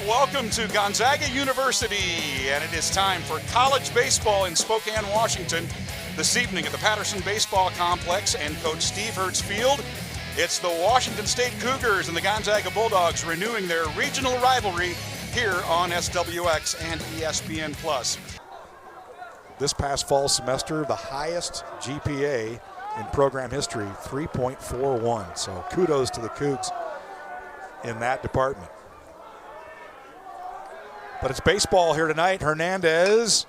Welcome to Gonzaga University, and it is time for college baseball in Spokane, Washington. This evening at the Patterson Baseball Complex and Coach Steve Hertz Field, it's the Washington State Cougars and the Gonzaga Bulldogs renewing their regional rivalry here on SWX and ESPN+. This past fall semester, the highest GPA in program history, 3.41. So kudos to the Cougs in that department. But it's baseball here tonight. Hernandez,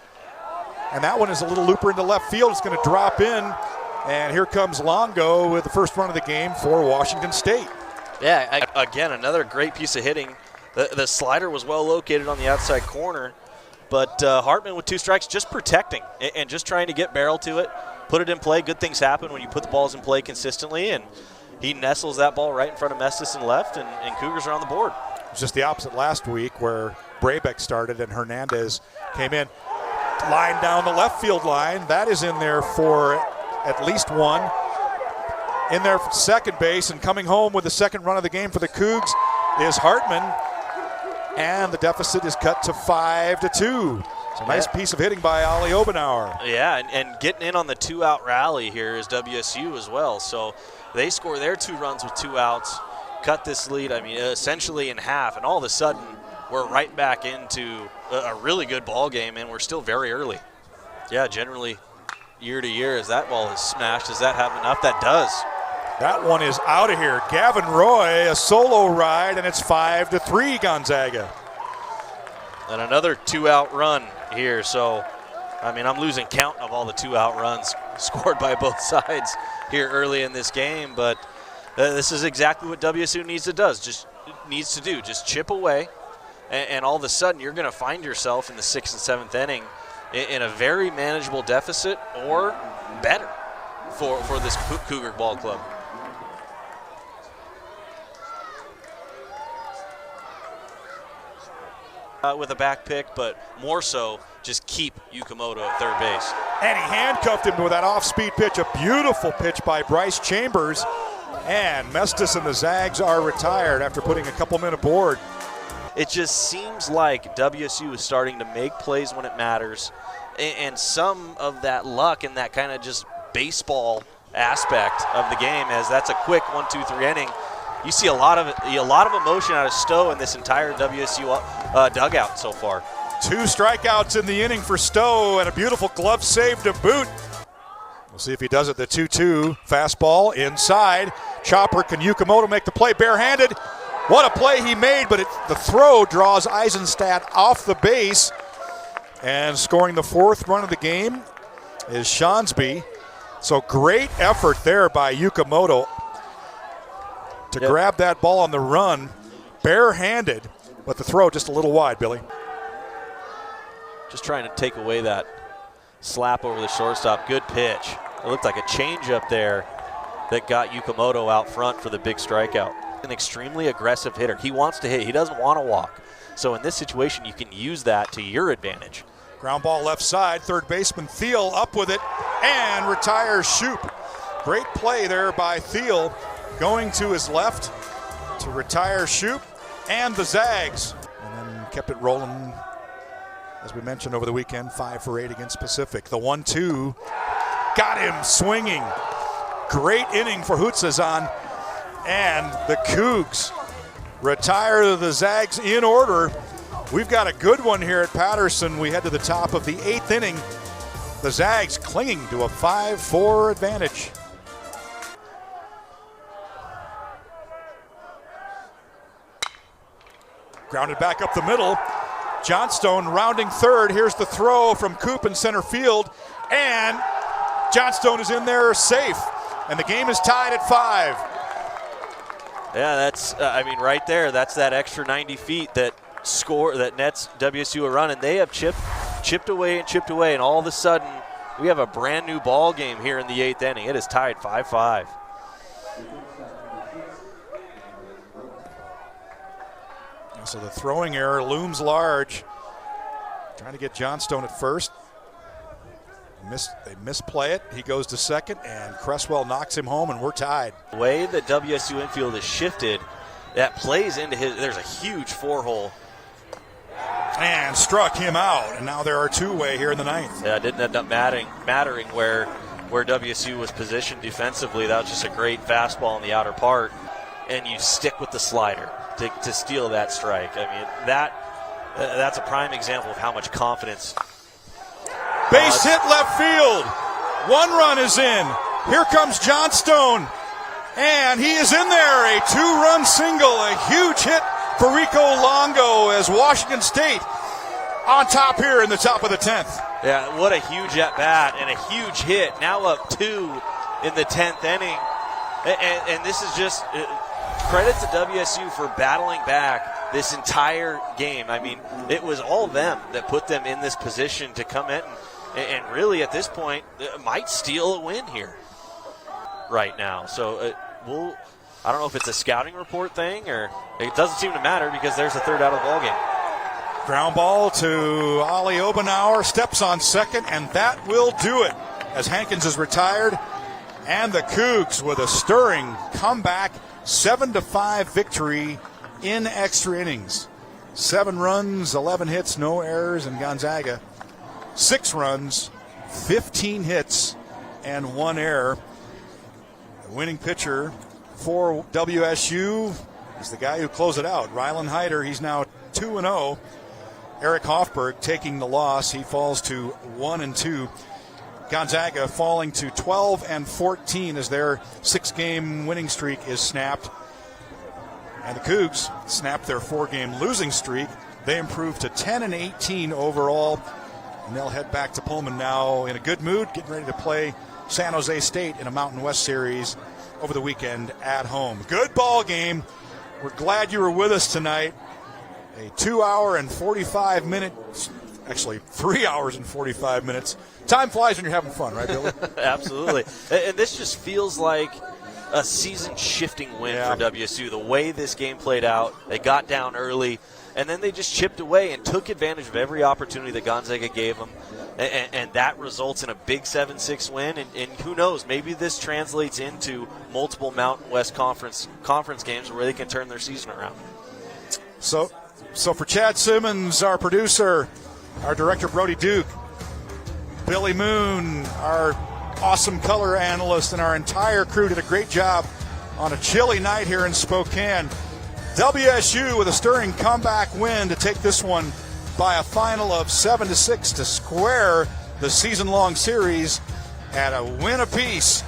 and that one is a little looper into left field. It's going to drop in, and here comes Longo with the first run of the game for Washington State. Yeah, again, another great piece of hitting. The slider was well located on the outside corner, but Hartman with two strikes just protecting and just trying to get barrel to it, put it in play. Good things happen when you put the balls in play consistently, and he nestles that ball right in front of Mestis and left, and Cougars are on the board. It's just the opposite last week where Brabeck started and Hernandez came in. Line down the left field line. That is in there for at least one. In there for second base, and coming home with the second run of the game for the Cougs is Hartman. And the deficit is cut to 5-2. It's a nice piece of hitting by Ali Obenauer. Yeah, and getting in on the two-out rally here is WSU as well. So they score their 2 runs with 2 outs, cut this lead, essentially in half, and all of a sudden we're right back into a really good ball game, and we're still very early. Yeah, generally year to year, as that ball is smashed, does that have enough? That does. That one is out of here. Gavin Roy, a solo ride, and it's 5-3 Gonzaga. And another 2-out run here. So, I'm losing count of all the 2-out runs scored by both sides here early in this game. But this is exactly what WSU needs to do. Just chip away. And all of a sudden, you're going to find yourself in the 6th and 7th inning in a very manageable deficit or better for this Cougar ball club. With a back pick, but more so just keep Yukamoto at third base. And he handcuffed him with that off-speed pitch, a beautiful pitch by Bryce Chambers. And Mestis and the Zags are retired after putting a couple men aboard. It just seems like WSU is starting to make plays when it matters, and some of that luck and that kind of just baseball aspect of the game, as that's a quick 1-2-3 inning. You see a lot of emotion out of Stowe in this entire WSU dugout so far. 2 strikeouts in the inning for Stowe and a beautiful glove save to boot. We'll see if he does it. The 2-2 fastball inside. Chopper, can Yukamoto make the play barehanded? What a play he made, but the throw draws Eisenstadt off the base. And scoring the 4th run of the game is Shonsby. So great effort there by Yukamoto to grab that ball on the run, barehanded, but the throw just a little wide, Billy. Just trying to take away that slap over the shortstop. Good pitch. It looked like a changeup there that got Yukamoto out front for the big strikeout. An extremely aggressive hitter. He wants to hit. He doesn't want to walk. So in this situation, you can use that to your advantage. Ground ball left side. Third baseman Thiel up with it and retires Shoop. Great play there by Thiel, going to his left to retire Shoop and the Zags. And then kept it rolling, as we mentioned over the weekend, 5 for 8 against Pacific. The 1-2 got him swinging. Great inning for Hutzazan. And the Cougs retire the Zags in order. We've got a good one here at Patterson. We head to the top of the 8th inning. The Zags clinging to a 5-4 advantage. Grounded back up the middle. Johnstone rounding third. Here's the throw from Coop in center field. And Johnstone is in there safe. And the game is tied at 5. Yeah, that's, right there, that's that extra 90 feet that nets WSU a run, and they have chipped away, and all of a sudden we have a brand new ball game here in the 8th inning. It is tied 5-5. So the throwing error looms large. Trying to get Johnstone at first. They misplay it. He goes to second, and Cresswell knocks him home, and we're tied. The way that WSU infield is shifted, that plays into his. There's a huge 4-hole and struck him out. And now there are two-way here in the ninth. Yeah, it didn't end up mattering where WSU was positioned defensively. That was just a great fastball in the outer part, and you stick with the slider to steal that strike. I mean, that's a prime example of how much confidence. Base hit left field. One run is in. Here comes Johnstone, and he is in there. A two-run single, a huge hit for Rico Longo as Washington State on top here in the top of the 10th. Yeah, what a huge at-bat and a huge hit. Now up 2 in the 10th inning. And this is just credit to WSU for battling back this entire game. I mean, it was all them that put them in this position to come in and really at this point might steal a win here right now. So I don't know if it's a scouting report thing or it doesn't seem to matter because there's a third out of the ballgame. Ground ball to Ali Obenauer, steps on second, and that will do it as Hankins is retired. And the Cougs with a stirring comeback, 7-5 victory in extra innings. 7 runs, 11 hits, no errors, and Gonzaga 6 runs, 15 hits, and 1 error. The winning pitcher for WSU is the guy who closed it out, Rylan Hyder. He's now 2-0. Eric Hoffberg taking the loss. He falls to 1-2. Gonzaga falling to 12-14 as their 6-game winning streak is snapped. And the Cougs snapped their 4-game losing streak. They improved to 10-18 overall. And they'll head back to Pullman now in a good mood, getting ready to play San Jose State in a Mountain West series over the weekend at home. Good ball game. We're glad you were with us tonight. A 2-hour and 45 minutes, actually 3 hours and 45 minutes. Time flies when you're having fun, right, Billy? Absolutely. And this just feels like a season-shifting win for WSU. The way this game played out, they got down early, and then they just chipped away and took advantage of every opportunity that Gonzaga gave them. And that results in a big 7-6 win. And who knows, maybe this translates into multiple Mountain West Conference games where they can turn their season around. So for Chad Simmons, our producer, our director Brody Duke, Billy Moon, our awesome color analyst, and our entire crew did a great job on a chilly night here in Spokane. WSU with a stirring comeback win to take this one by a final of 7-6 to square the season-long series at a win apiece.